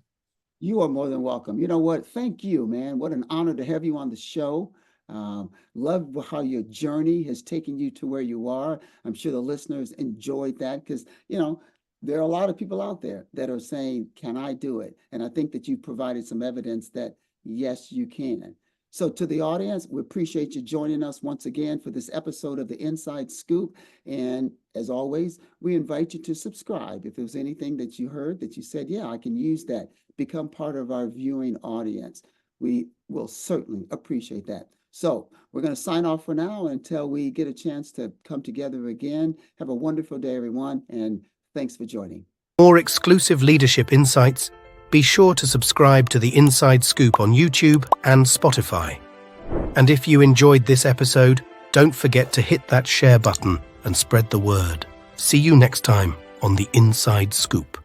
You are more than welcome. You know what? Thank you, man. What an honor to have you on the show. Love how your journey has taken you to where you are. I'm sure the listeners enjoyed that because, there are a lot of people out there that are saying, can I do it? And I think that you provided some evidence that, yes, you can. So to the audience, we appreciate you joining us once again for this episode of the Inside Scoop. And as always, we invite you to subscribe. If there was anything that you heard that you said, yeah, I can use that, become part of our viewing audience. We will certainly appreciate that. So we're going to sign off for now until we get a chance to come together again. Have a wonderful day, everyone, and thanks for joining. More exclusive leadership insights, be sure to subscribe to the Inside Scoop on YouTube and Spotify. And if you enjoyed this episode, don't forget to hit that share button and spread the word. See you next time on the Inside Scoop.